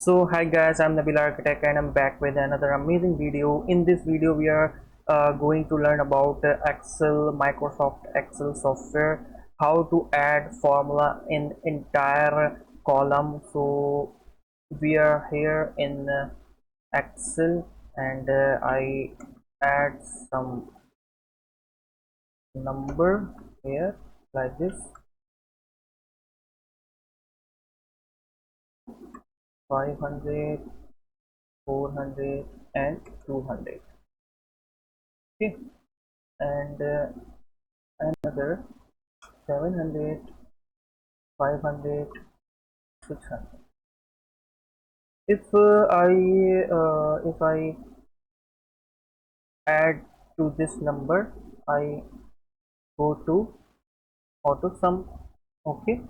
So hi guys, I'm Nabil Architect and I'm back with another amazing video. In this video we are going to learn about Excel, Microsoft Excel software, how to add formula in entire column. So we are here in Excel and I add some number here like this 500, 400 and 200. Okay, and another 700, 500, 600. If I add to this number, I go to auto sum. Okay,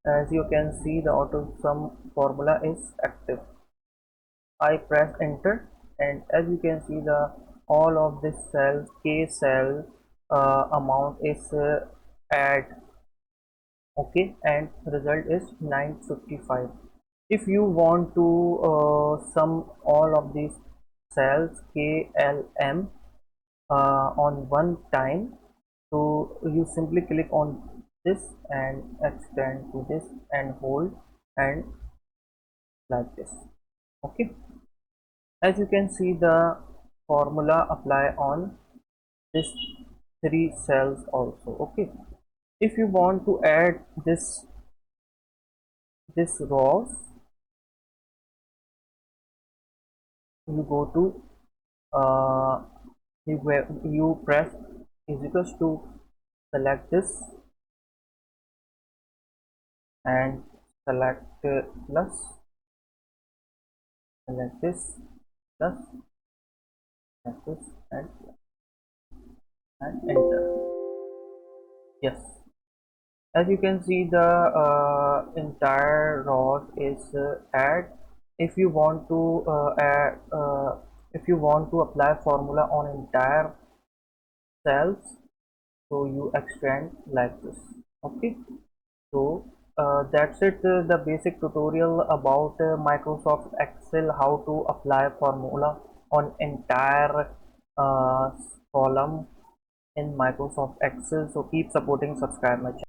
as you can see, the auto sum formula is active. I press enter, and as you can see, the all of this cell K cell amount is add. Okay, and result is 955. If you want to sum all of these cells KLM on one time, so you simply click on this and extend to this and hold and like this. Okay, as you can see, the formula apply on this three cells also. Okay, if you want to add this rows, you go to you press is equals to, select this and select plus, select this plus, select this and enter. Yes, as you can see, the entire row is add. If you want to if you want to apply formula on entire cells, so you extend like this. Okay, so that's it, the basic tutorial about Microsoft Excel, how to apply formula on entire uh, column in Microsoft Excel. So keep supporting, subscribe my channel.